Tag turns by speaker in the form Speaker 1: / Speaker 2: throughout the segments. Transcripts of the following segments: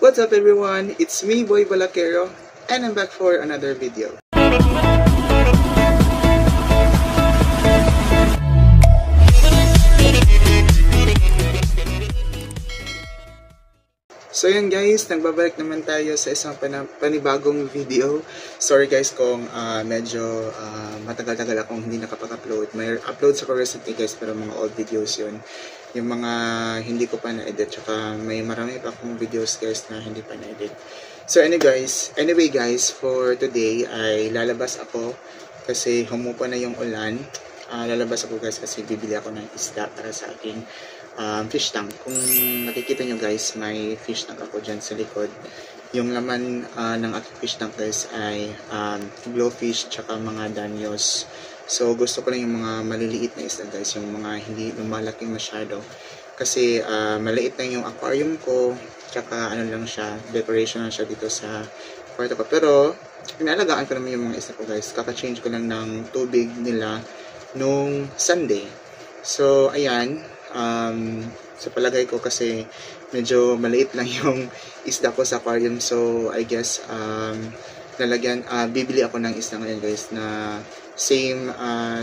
Speaker 1: What's up everyone? It's me, Boy Balakero, and I'm back for another video. So yun guys, nagbabalik naman tayo sa isang panibagong video. Sorry guys kung medyo matagal-tagal akong hindi nakapag-upload. May uploads ako recently guys, pero mga old videos yun. Yung mga hindi ko pa na-edit, tsaka may marami pa akong videos guys na hindi pa na-edit. So anyway guys, for today ay lalabas ako kasi humupa na yung ulan. Lalabas ako guys kasi bibili ako ng isda para sa aking fish tank. Kung nakikita nyo guys, may fish tank ako dyan sa likod. Yung laman ng aking fish tank guys ay glowfish tsaka mga danyos. So gusto ko lang yung mga maliliit na isda guys, yung mga hindi lumalaki masyado. Kasi maliit lang yung aquarium ko, tsaka ano lang siya, decoration lang siya dito sa kwarto ko. Pero inaalagaan ko naman yung mga isda ko guys. Kaka-change ko lang ng tubig nila nung Sunday. So ayan, sa palagay ko kasi medyo maliit lang yung isda ko sa aquarium, so I guess bibili ako ng isda ngayon guys na same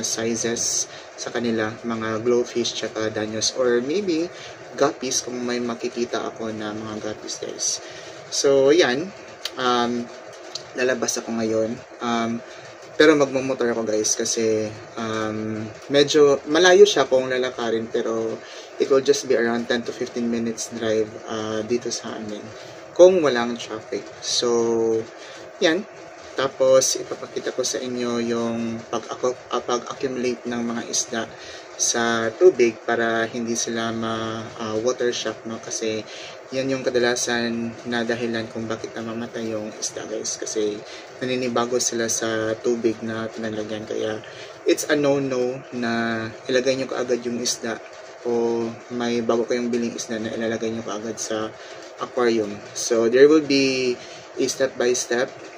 Speaker 1: sizes sa kanila, mga glowfish tsaka danyos, or maybe guppies kung may makikita ako na mga guppies guys. So yan, lalabas ako ngayon. Pero magmumotor ako guys kasi medyo malayo siya kung lalakarin, pero it will just be around 10 to 15 minutes drive dito sa amin kung walang traffic. So yan, tapos ipapakita ko sa inyo yung pag-accumulate ng mga isda sa tubig para hindi sila water shock, no? Kasi yan yung kadalasan na dahilan kung bakit namamatay yung isda guys, kasi naninibago sila sa tubig na pinalagyan. Kaya it's a no-no na ilagay nyo kaagad yung isda, o may bago kayong biling isda na ilalagay nyo kaagad sa aquarium. So there will be a step-by-step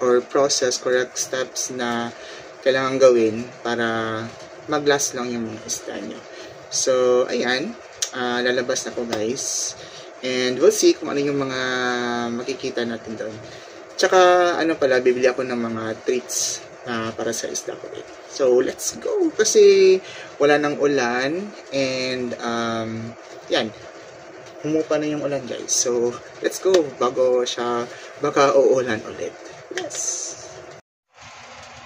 Speaker 1: or process, correct steps na kailangan gawin para mag-last lang yung mga isda nyo. So ayan, lalabas na ko guys, and we'll see kung ano yung mga makikita natin doon. Tsaka ano pala, bibili ako ng mga treats para sa isda ko. So let's go, kasi wala nang ulan, and yan, humupa na yung ulan guys. So let's go bago siya baka uulan ulit. Yes.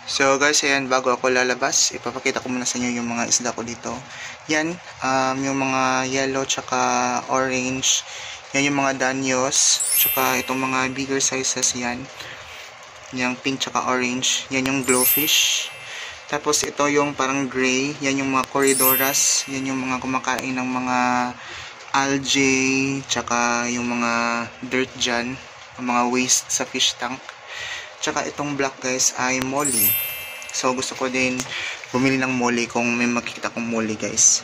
Speaker 1: So guys, ayan, bago ako lalabas, ipapakita ko muna sa inyo yung mga isda ko dito. Yan, yung mga yellow tsaka orange. Yan yung mga danyos, tsaka itong mga bigger sizes yan. Yung pink tsaka orange. Yan yung glowfish. Tapos ito yung parang gray. Yan yung mga corridoras. Yan yung mga kumakain ng mga algae, tsaka yung mga dirt dyan, yung mga waste sa fish tank. Tsaka itong black guys ay molly. So gusto ko din bumili ng molly kung may makikita kong molly guys.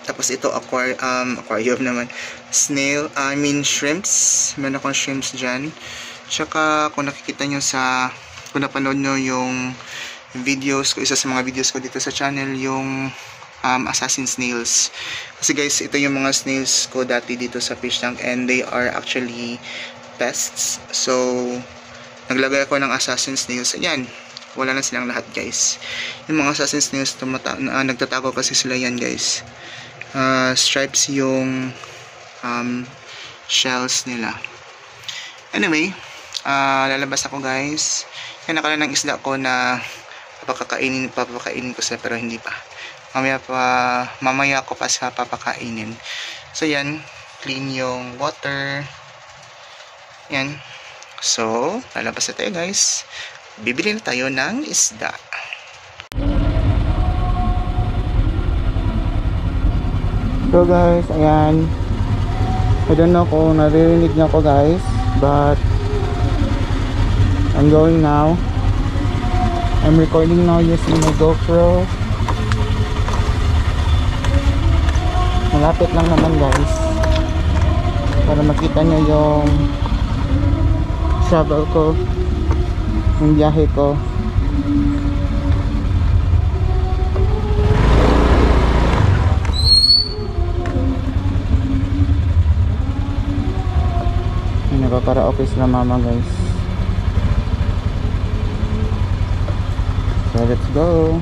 Speaker 1: Tapos ito aquarium naman, shrimps. Meron akong shrimps dyan. Tsaka kung nakikita nyo kung napanood nyo yung videos ko, isa sa mga videos ko dito sa channel, yung assassin snails. Kasi guys, ito yung mga snails ko dati dito sa fish tank, and they are actually pests. So naglagay ako ng assassin snails. Ayan, wala na silang lahat guys. Yung mga assassin snails, nagtatago kasi sila yan guys. Stripes yung shells nila. Anyway, lalabas ako guys. Yan, nakala ng isda ko na papakainin ko sila, pero hindi pa. Mamaya ko pa sa papakainin. So yan, clean yung water. Yan. So, lalabas na tayo guys. Bibili na tayo ng isda. So guys, ayan. I don't know kung naririnig niyo ako guys, but I'm going now. I'm recording now using my GoPro. Malapit lang naman guys, para makita niyo yung travel ko, yung biyahe ko. Nagkakaraoke sila mama guys. So let's go.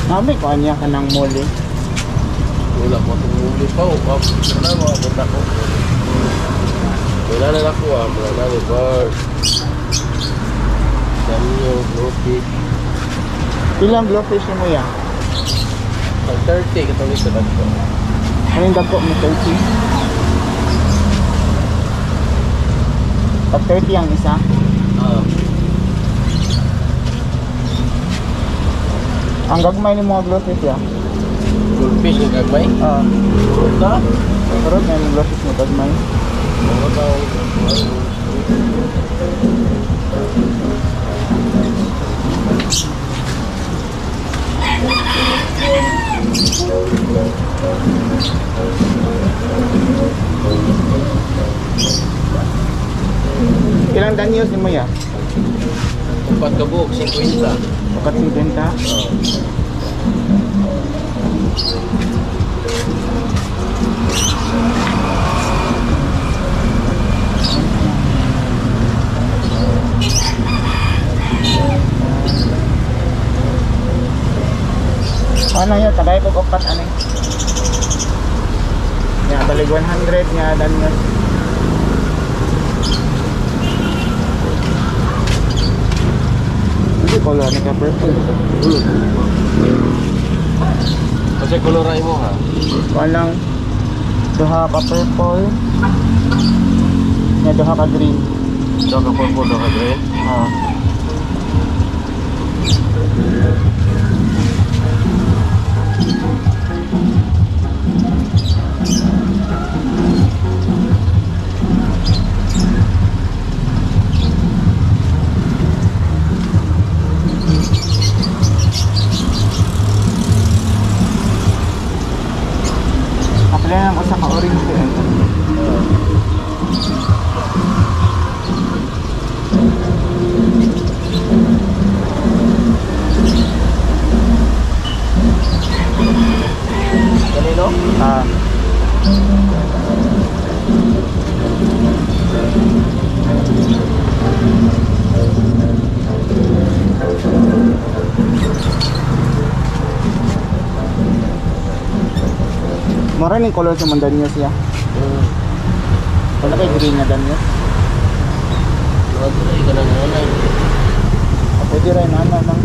Speaker 1: Mami, kanya ka ng muli.
Speaker 2: Wala ko itong muli pa. Wala mga bata ko. Wala na ako wala na ni Bart. Dami yung glowfish.
Speaker 1: Ilang glowfish mo yan?
Speaker 2: Ang 30 katuloy sa dagko.
Speaker 1: Anong dagko mo 30? Pag 30 ang isa? Ang gagmay ni mga glowfish ya?
Speaker 2: Glowfish yung gagmay? Ito?
Speaker 1: Karot na yung glowfish mo gagmay.
Speaker 2: Mga tao.
Speaker 1: Ilang danyos ni mo ya?
Speaker 2: 4 kabuk, 50.
Speaker 1: Pakat 50? Ano yun? Tagay ko upat ano yun? Nga, balig 100 nga danyos. Hindi ko lang naka-purple.
Speaker 2: Kasi koloray mo ha?
Speaker 1: Walang duha ka purple. Nga duha ka green.
Speaker 2: Duha ka purple, duha ka green?
Speaker 1: Kapila lang ko sa ka-orange ko eh. Parang yung color sa Danyos ya. Wala kay green na Danyos.
Speaker 2: Wala ka lang nanay.
Speaker 1: Pwede rin ano lang.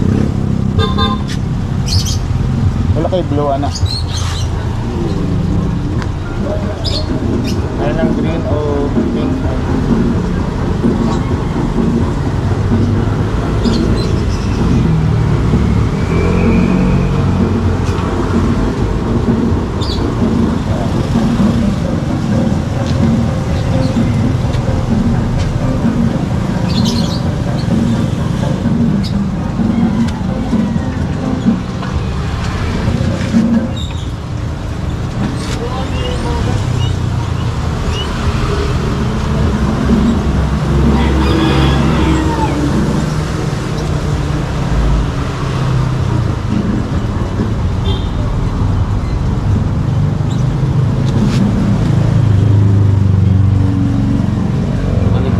Speaker 1: Wala kay blue ana. Ano lang green o pink.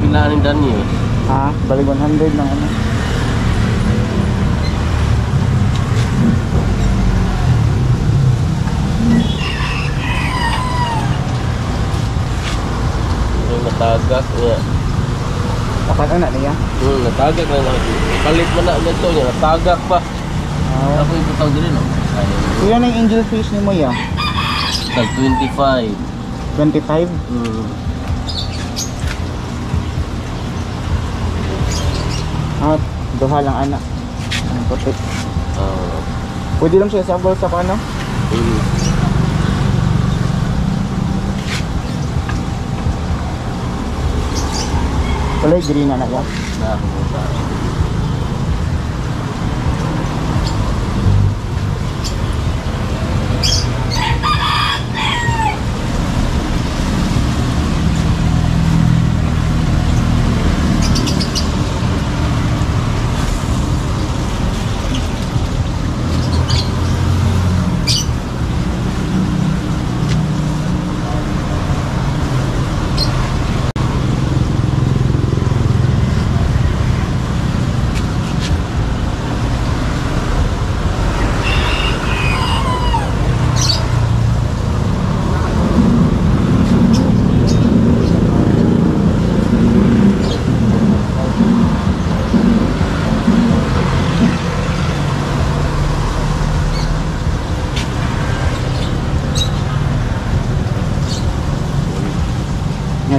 Speaker 2: Pilahanin Danyos.
Speaker 1: Ha? Balik 100 ng ano.
Speaker 2: Yung natagak niya.
Speaker 1: Dapat na niya.
Speaker 2: Natagak na lang. Palit mo na nito niya. Natagak pa. Ako yung putaw din no?
Speaker 1: Kuya na yung angel fish ni mo ya?
Speaker 2: Tag 25.
Speaker 1: 25? Ah, duha lang anak. Ang puti. Pwede lang siya sabol sa ano? Kulay green na yan.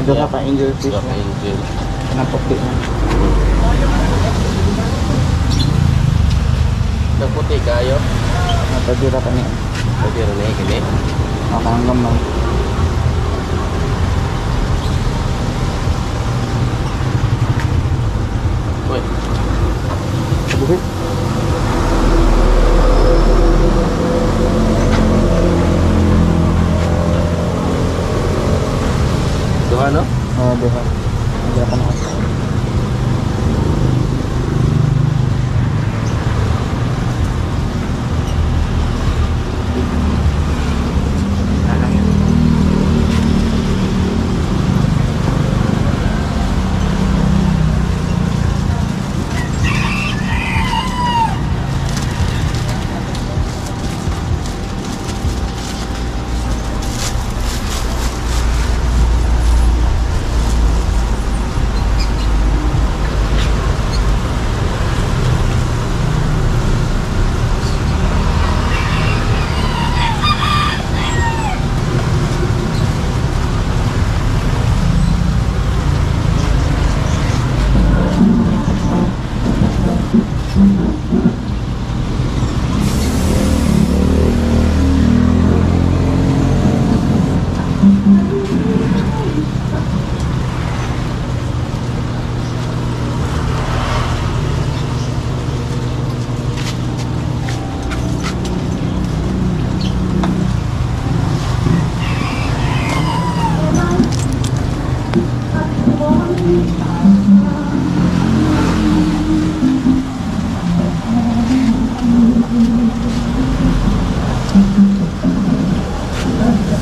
Speaker 1: Doon ka pa angel fish na.
Speaker 2: Angel.
Speaker 1: Naputi na.
Speaker 2: Naputi kayo?
Speaker 1: Napadira pa niya.
Speaker 2: Pwede rin eh, kini.
Speaker 1: Ako ang gamay.
Speaker 2: Uy.
Speaker 1: Sabuhit.
Speaker 2: Duha no?
Speaker 1: Oo, duha. Nagira pa na ako.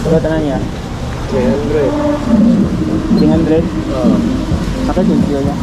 Speaker 1: Berapa tanahnya?
Speaker 2: 300.
Speaker 1: 300?
Speaker 2: Oo.
Speaker 1: Pakai video ya.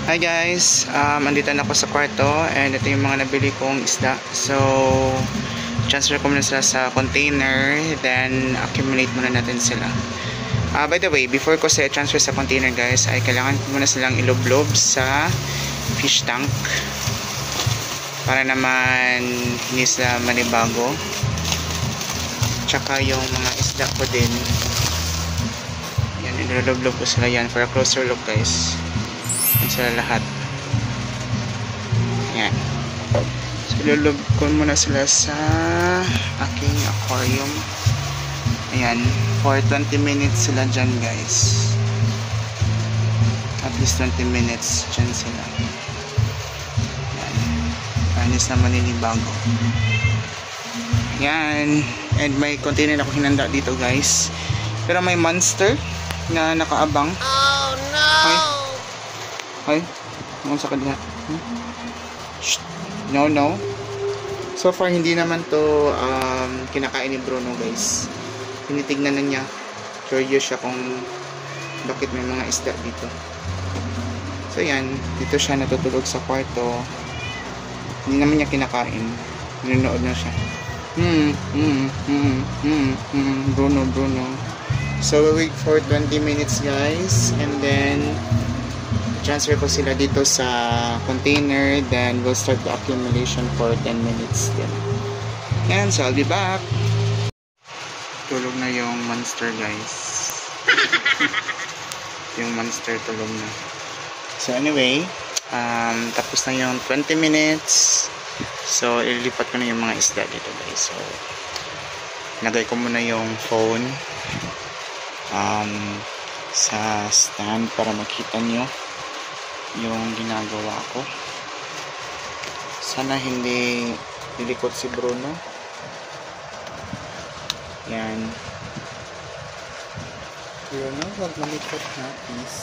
Speaker 1: Hi guys, andito na ako sa kwarto and ito yung mga nabili kong isda. So, transfer ko muna sila sa container, then accumulate muna natin sila. By the way, before ko sila transfer sa container guys, ay kailangan ko muna silang iloblob sa fish tank para naman hindi sila manibago. Tsaka yung mga isda ko din, yan, iloblob ko sila yan for a closer look guys. Sila lahat. Yan. So, ilulog ko muna sila sa aking aquarium. Ayan. For 20 minutes sila dyan, guys. At least 20 minutes dyan sila. Yan. Panis na maninibago. Yan. And may container ako hinanda dito, guys. Pero may monster na nakaabang. Oh, no! Ay, ano sa kanya? No, no. So far, hindi naman to kinakain ni Bruno, guys. Tinitignan na niya. Curious siya kung bakit may mga isda dito. So, yan. Dito siya natutulog sa kwarto. Hindi naman niya kinakain. Nanonood na siya. Bruno, Bruno. So, we'll wait for 20 minutes, guys. And then, transfer ko sila dito sa container, then we'll start the accumulation for 10 minutes din. And so I'll be back. Tulog na yung monster guys. Yung monster tulog na. So anyway, tapos na yung 20 minutes. So ililipat ko na yung mga isda dito guys. So lagay ko muna yung phone sa stand para makita nyo yung ginagawa ko. Sana hindi lilikot si Bruno. Yan. Bruno, huwag malikot na please.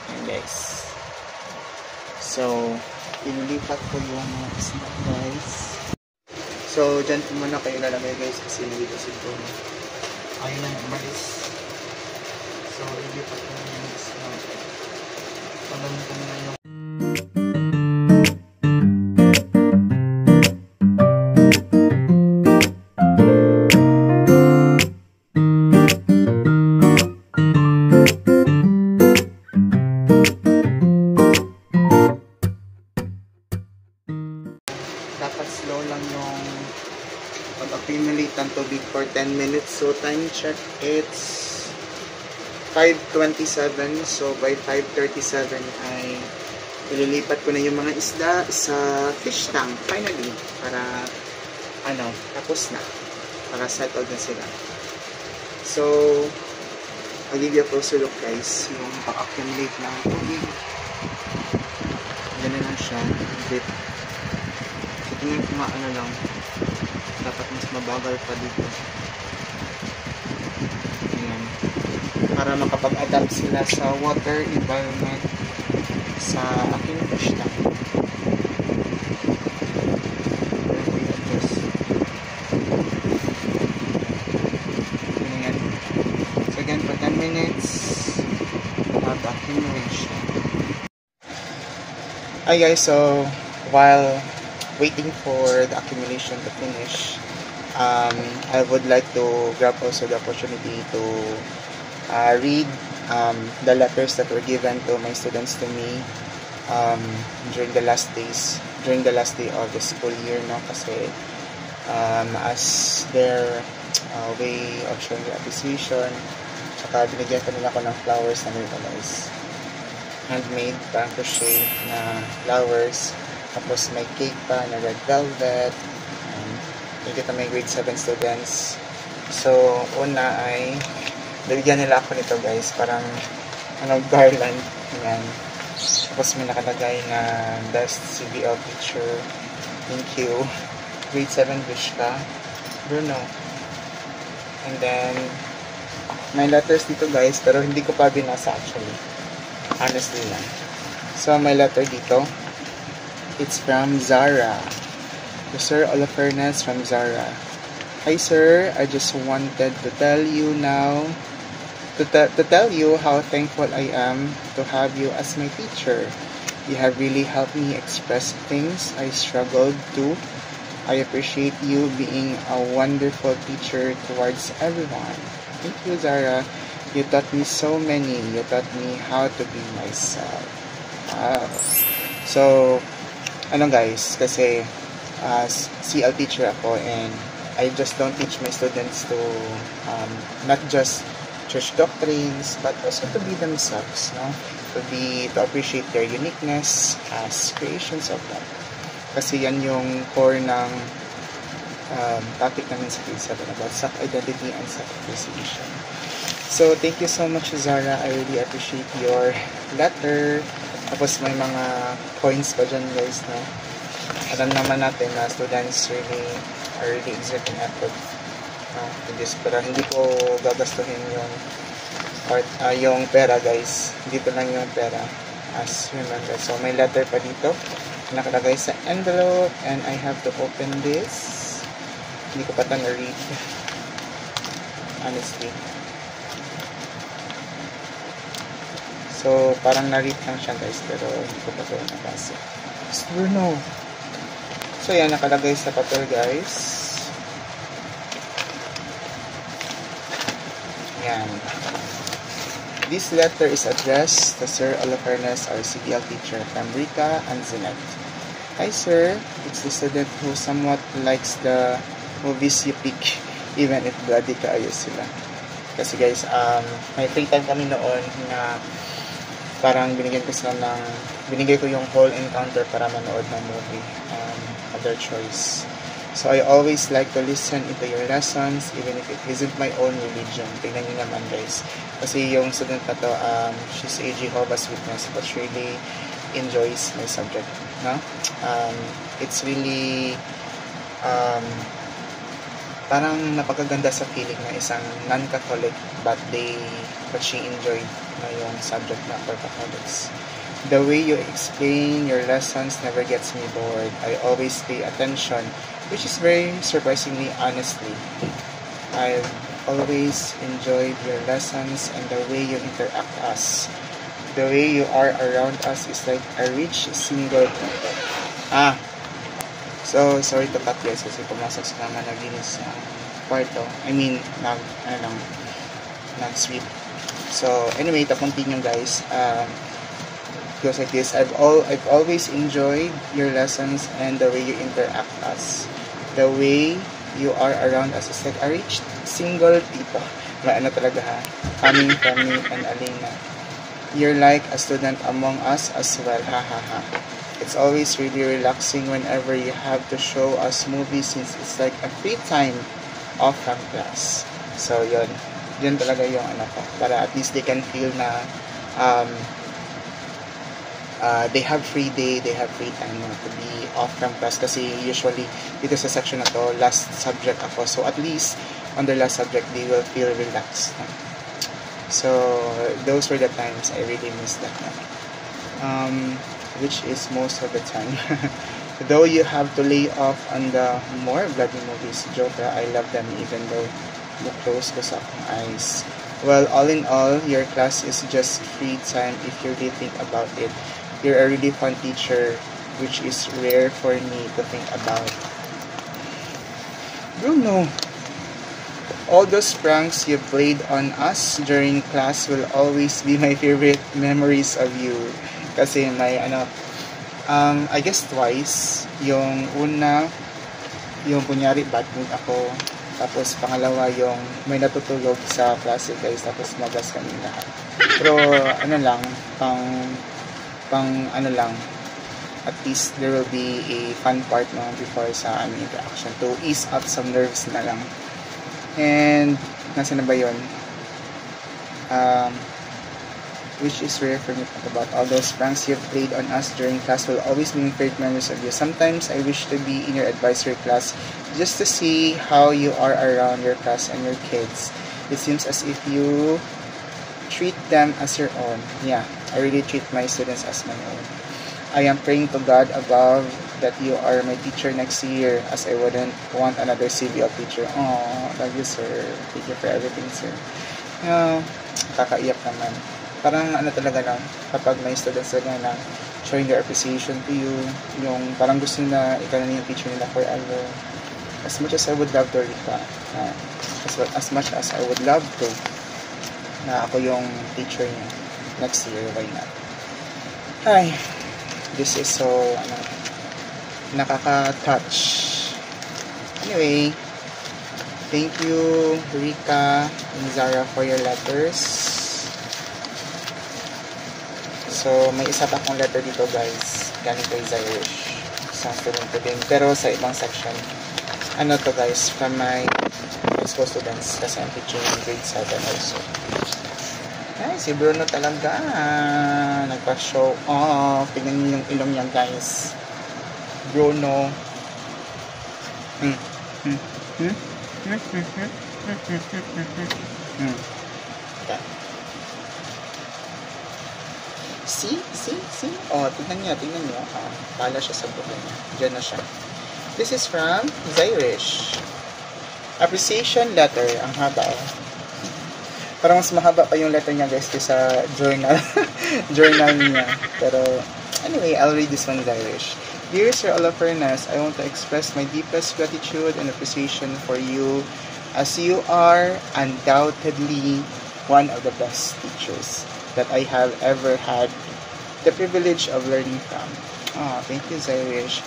Speaker 1: Yan guys. So inilipat ko yung mga isda guys. So dyan po muna kayo lalagay guys kasi nandito si Bruno. Ayaw na umalis. So ilipat ko na yung isda. Pagawin ko na yung dapat slow lang yung pag-accumulate ng tubig for 10 minutes. So time check, it's 5:27, so by 5:37 ay ililipat ko na yung mga isda sa fish tank finally para tapos na, para settled na sila. So I'll give you a closer look guys yung pag-accumulate ng tubig. Ganun lang siya, drip. So tingnan ko nga lang, dapat mas mabagal pa dito. Para makapag-adapt sila sa water environment sa aking fish tank. So again, for 10 minutes accumulation. Hi guys, so while waiting for the accumulation to finish, I would like to grab also the opportunity to read the letters that were given to my students to me during the last day of the school year, no? Kasi as their way of showing their appreciation, tsaka binigyan ko nila ko ng flowers na ganito guys, handmade, parang crochet na flowers, tapos may cake pa na red velvet. Nakikita may grade 7 students. So una ay nabigyan nila ako nito guys, parang garland, yan. Tapos may nakalagay na best CBL teacher, thank you, grade 7 wish ka, Bruno. And then may letters dito guys, pero hindi ko pa binasa actually, honestly lang. So may letter dito, it's from Zara, to Sir Olifernes from Zara. Hi sir, I just wanted to tell you now to tell you how thankful I am to have you as my teacher. You have really helped me express things I struggled to. I appreciate you being a wonderful teacher towards everyone. Thank you, Zara. You taught me so many. You taught me how to be myself. Wow. So, guys, kasi CL teacher ako, and I just don't teach my students to not just church doctrines, but also to be themselves, no? To appreciate their uniqueness as creations of God. Kasi yan yung core ng topic namin sa grade 7 about self-identity and self-appreciation. So, thank you so much, Zara. I really appreciate your letter. Tapos may mga points pa dyan, guys, no? Alam naman natin na students are really exerting effort in this, pero hindi ko gagastuhin yung pera, guys. Dito lang yung pera, as remember. So, may letter pa dito nakalagay sa envelope, and I have to open this. Hindi ko pa ito na-read, honestly. So, parang na-read lang siya, guys, pero hindi ko pa ito nabasa. No. So, yan, nakalagay sa papel, guys. Yan. This letter is addressed to Sir Olofernes, our CBL teacher, from Rika and Zinette. Hi, sir. It's the student who somewhat likes the movies you pick, even if bloody kaayo sila. Kasi, guys, may free time kami noon na parang binigay ko yung whole encounter para manood ng movie, of their choice. So, I always like to listen into your lessons, even if it isn't my own religion. Tingnan nyo naman, guys. Kasi yung student na to, she's a Jehovah's Witness, but she really enjoys my subject. No? It's really, parang napakaganda sa feeling na isang non-Catholic, but she enjoyed yung subject na for Catholics. The way you explain your lessons never gets me bored. I always pay attention, which is very surprisingly, honestly. I've always enjoyed your lessons and the way you interact us. The way you are around us is like a rich single people. So, sorry to cut, guys, kasi pumasok sa mga naglinis sa kwarto. I mean, nag-sweep. So, anyway, to continue, guys, goes like this. I've always enjoyed your lessons and the way you interact us. The way you are around us is like a rich single people. Talaga ha. Coming from me and Alina. You're like a student among us as well. Ha ha ha. It's always really relaxing whenever you have to show us movies, since it's like a free time off from class. So yun talaga yung ko. Para at least they can feel na they have free day, they have free time to be off from class. Kasi usually dito sa section na to, last subject ako. So at least on their last subject, they will feel relaxed. So those were the times I really missed that one. Which is most of the time. Though you have to lay off on the more bloody movies, Joker, I love them even though you close ko sa akong eyes. Well, all in all, your class is just free time if you really think about it. You're a really fun teacher, which is rare for me to think about. Bruno, all those pranks you played on us during class will always be my favorite memories of you. Kasi may I guess twice. Yung una, yung kunyari bad mood ako. Tapos pangalawa, yung may natutulog sa klase, guys. Tapos magas kami lahat. Pero at least there will be a fun part before sa aming interaction to ease up some nerves na lang. And nasa na ba yun? Which is rare for me to talk about. All those pranks you've played on us during class will always be great memories of you. Sometimes I wish to be in your advisory class just to see how you are around your class and your kids. It seems as if you treat them as your own. Yeah, I really treat my students as my own. I am praying to God above that you are my teacher next year, as I wouldn't want another CBL teacher. Oh, love you, sir. Thank you for everything, sir. Ah, kakaiyak naman. Parang ano talaga lang, kapag may students talaga na showing their appreciation to you, yung parang gusto na ikaw na yung teacher nila forever. As much as I would love to, Rika, as much as I would love to, na ako yung teacher niya next year, why not? Ay, this is so, nakaka-touch. Anyway, thank you, Rika and Zara, for your letters. So, may isa pa akong letter dito, guys. Galing kay Zyrish. Isang student ko din. Pero sa ibang section. Ano to, guys? From my high school students. Kasi I'm teaching grade 7 also. Ay, si Bruno talaga. Nagpa-show off. Tingnan niyo yung ilong niya, guys. Bruno. Okay. See? Oh, tingnan niyo. Pala siya sa buhay niya. Diyan na siya. This is from Zyrish. Appreciation letter. Ang haba. Parang mas mahaba pa yung letter niya, guys, kaysa journal. Journal niya. Pero, anyway, I'll read this one, Zyrish. Dear Sir Olafernas, I want to express my deepest gratitude and appreciation for you, as you are undoubtedly one of the best teachers that I have ever had the privilege of learning from. Thank you, Zyrish.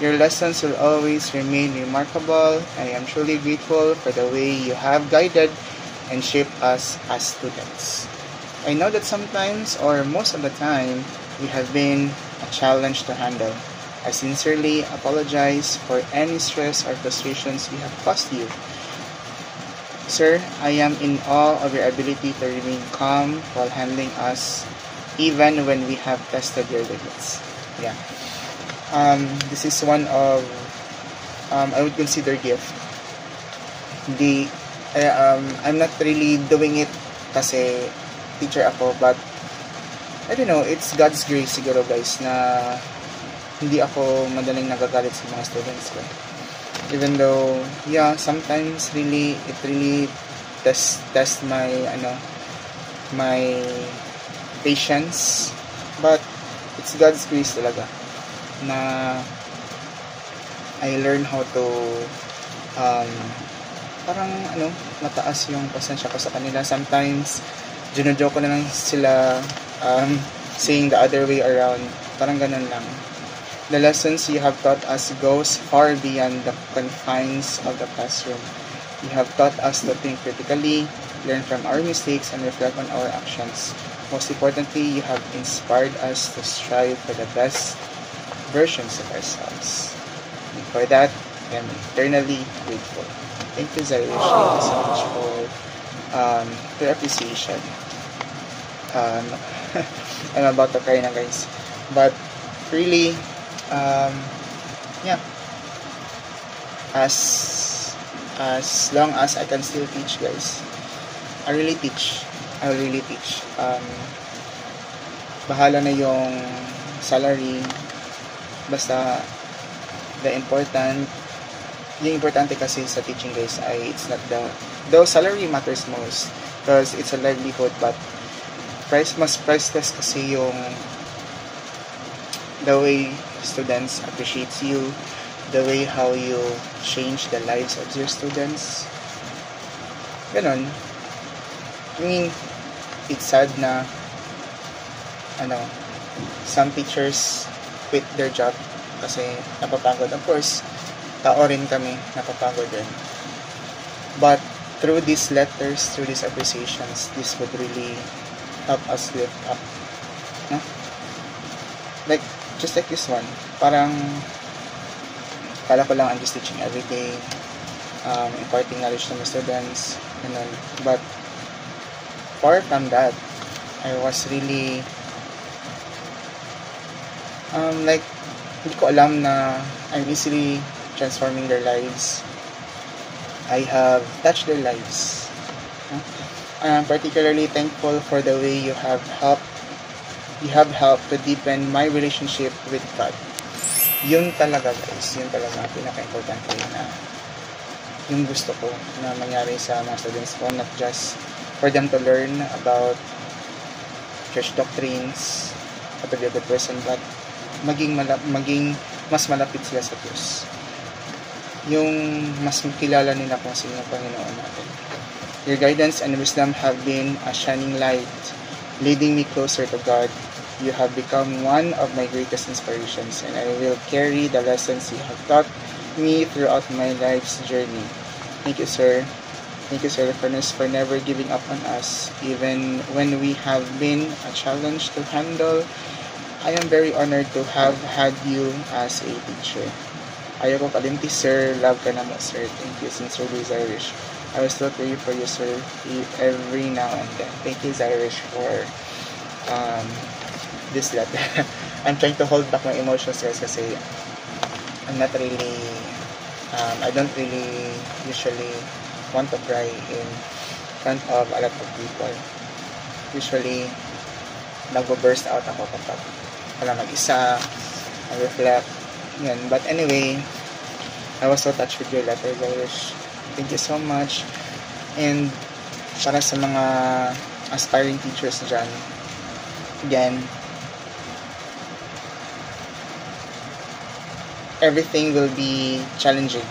Speaker 1: Your lessons will always remain remarkable. I am truly grateful for the way you have guided and shaped us as students. I know that sometimes, or most of the time, we have been a challenge to handle. I sincerely apologize for any stress or frustrations we have caused you. Sir, I am in awe of your ability to remain calm while handling us, even when we have tested your limits. Yeah. This is one of, I would consider gift. I'm not really doing it kasi teacher ako, but I don't know, it's God's grace siguro, guys, na hindi ako madaling nagagalit sa mga students ko. Even though, yeah, sometimes it really test my patience, but it's God's grace talaga na I learn how to parang mataas yung pasensya ko sa kanila. Sometimes joke ko na lang sila, saying the other way around, parang ganun lang. The lessons you have taught us goes far beyond the confines of the classroom. You have taught us to think critically, learn from our mistakes, and reflect on our actions. Most importantly, you have inspired us to strive for the best versions of ourselves. And for that, I am eternally grateful. Thank you, Zyrish. Thank you so much for your appreciation. I'm about to cry na, guys. But really, yeah. As long as I can still teach, guys, I will really teach. Bahala na yung salary. Basta yung importante kasi sa teaching, guys, ay it's not though salary matters most because it's a livelihood, but priceless kasi yung the way students appreciates you, the way how you change the lives of your students. Ganon. I mean, it's sad na some teachers quit their job kasi napapagod. Of course, tao rin kami, napapagod din. But through these letters, through these appreciations, this would really help us lift up. No? Just like this one. Parang kala ko lang I'm just teaching every day, imparting knowledge to my students, but far from that, I was really hindi ko alam na I'm easily transforming their lives. I have touched their lives. I'm particularly thankful for the way you have helped to deepen my relationship with God. Yun talaga, guys, pinaka-importante na yung gusto ko na mangyari sa mga students ko, not just for them to learn about church doctrines, how to be a good person, but maging mas malapit sila sa Diyos. Yung mas makilala nila kung sino ang Panginoon natin. Your guidance and wisdom have been a shining light, leading me closer to God. You have become one of my greatest inspirations, and I will carry the lessons you have taught me throughout my life's journey. Thank you, sir. Thank you, Sir Furnace, for never giving up on us, even when we have been a challenge to handle. I am very honored to have had you as a teacher. Ayaw ko kalimti, sir. Love ka na mo, sir. Thank you, sincerely, Irish. I will still pray for you, sir, every now and then. Thank you, Irish, for this letter. I'm trying to hold back my emotions, guys, kasi I'm not really, I don't really usually want to cry in front of a lot of people. Usually, nag-burst out ako kapag wala mag-isa, reflect, yan. But anyway, I was so touched with your letter, Irish. Thank you so much. And para sa mga aspiring teachers dyan, again, everything will be challenging.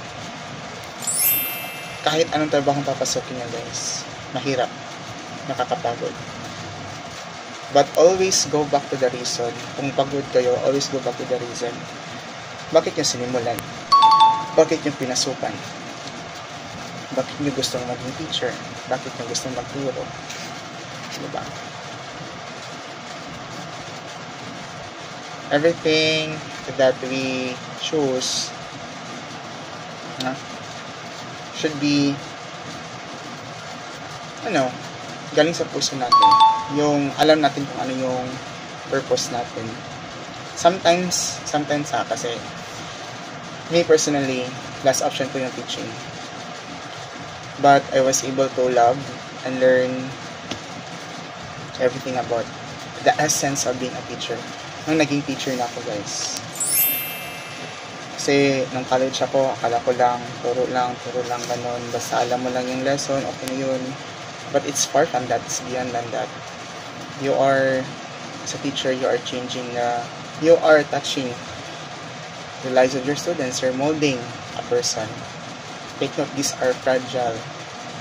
Speaker 1: Kahit anong trabaho papasukin nyo, guys, mahirap, nakakapagod. But always go back to the reason. Kung pagod kayo, always go back to the reason. Bakit nyo sinimulan? Bakit nyo pinasukan? Bakit nyo gustong maging teacher? Bakit nyo gustong magturo? Diba? Everything that we choose should be galing sa puso natin. Yung alam natin kung ano yung purpose natin. Sometimes kasi me personally, last option ko yung teaching. But I was able to love and learn everything about the essence of being a teacher. Nung naging teacher na ako, guys. Kasi nung college ako, akala ko lang, turo lang, ganun. Basta alam mo lang yung lesson, okay na yun. But it's far from that, it's beyond than that. You are, as a teacher, you are changing, you are touching the lives of your students. You're molding a person. Take note, these are fragile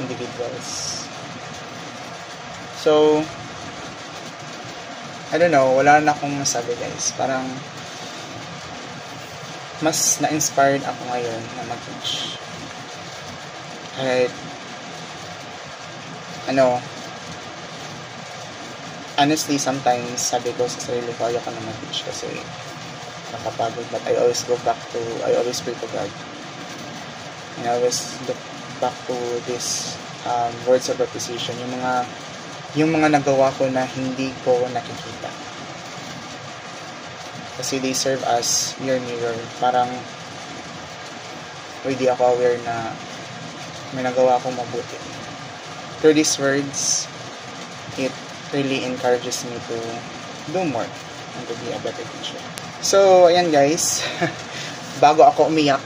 Speaker 1: individuals. So, I don't know, wala na akong masabi, guys. Parang, mas na-inspired ako ngayon na mag-teach. Kahit, honestly, sometimes, sabi ko sa sarili ko, ayaw ko na mag-teach kasi nakapagod. But I always pray to God. And I always look back to this words of appreciation. Yung mga nagawa ko na hindi ko nakikita. Kasi they serve as your mirror. Parang, hindi ako aware na may nagawa akong mabuti. Through these words, it really encourages me to do more and to be a better teacher. So, ayan guys, bago ako umiyak,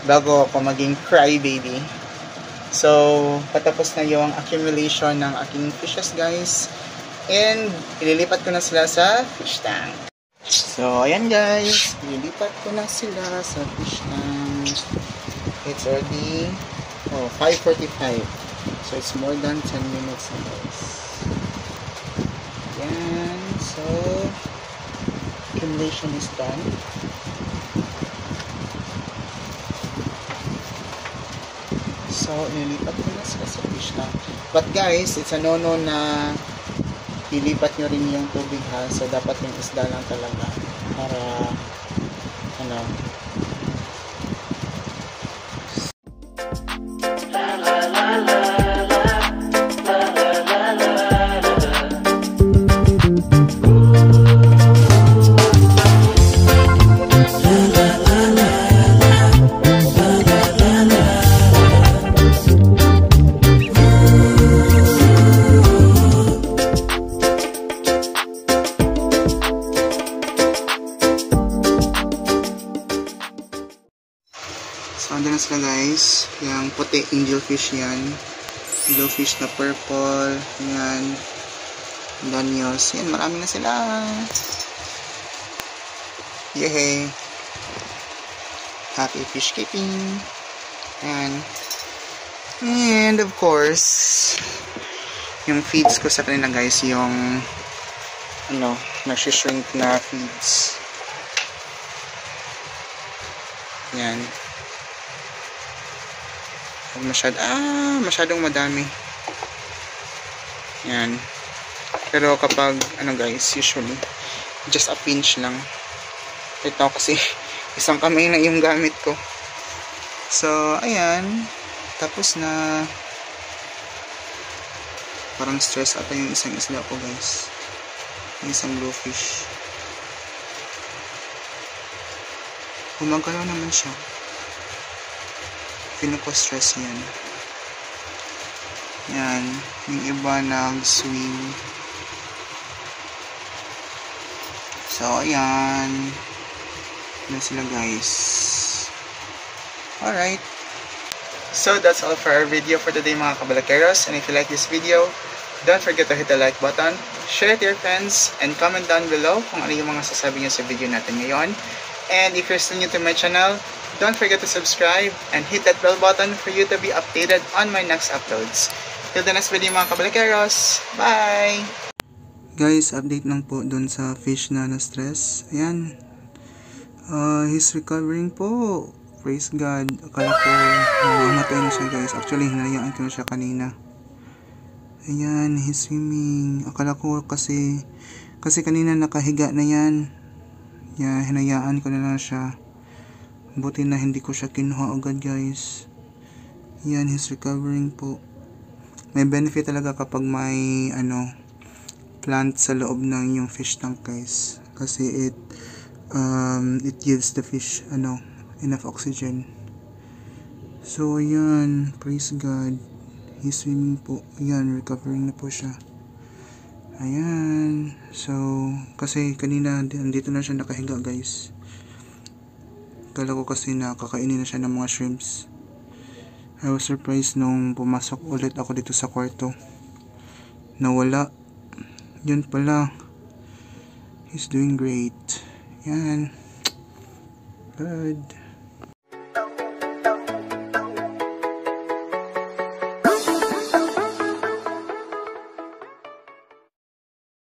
Speaker 1: bago ako maging crybaby, so, patapos na yung accumulation ng aking fishes, guys, and ililipat ko na sila sa fish tank. So, ayan guys, ililipat ko na sila sa fish tank. It's already 5:45. So, it's more than 10 minutes na, guys. Ayan. So, accumulation is done. So, nilipat ko na sila sa fish tank. But guys, it's a no-no na ilipat nyo rin yung tubig, ha. So, dapat yung isda lang talaga. Para, So, andun na sila guys. Yung puti, angelfish yan. Glowfish na purple. Yan. Danyos. Yan, marami na sila. Yehey! Happy fish keeping. Yan. And of course, yung feeds ko sa kanila guys, yung nag-shrink na feeds. Yan. Masyadong madami. Yan. Pero kapag, guys, usually, just a pinch lang. Ito kasi, isang kamay na yung gamit ko. So, ayan. Tapos na. Parang stress ata yung isang isla ko, guys. Yung isang glowfish. Gumagalaw naman siya. Feeling ko stress yan. Yan. Yung iba nag-swing. So, ayan. Yan sila, guys. Alright. So, that's all for our video for today, mga kabalakeros. And if you like this video, don't forget to hit the like button, share it to your friends, and comment down below kung ano yung mga sasabi nyo sa video natin ngayon. And if you're still new to my channel, don't forget to subscribe and hit that bell button for you to be updated on my next uploads. Till the next video, mga kabalakeros. Bye! Guys, update lang po dun sa fish na na-stress. Ayan. He's recovering po. Praise God. Akala ko mamatay na siya, guys. Actually, hinayaan ko na siya kanina. Ayan, he's swimming. Akala ko kasi kanina nakahiga na yan. Yeah, hinayaan ko na lang siya. Buti na hindi ko siya kinuha agad, guys. Ayan, he's recovering po. May benefit talaga kapag may plant sa loob ng yung fish tank, guys, kasi it gives the fish enough oxygen. So ayan, praise God, he's swimming po. Ayan, recovering na po siya. Ayan. So kasi kanina andito na siya nakahiga, guys. Kala ko kasi nakakainin na siya ng mga shrimps. I was surprised nung pumasok ulit ako dito sa kwarto, nawala. Yun pala. He's doing great. Yan. Good.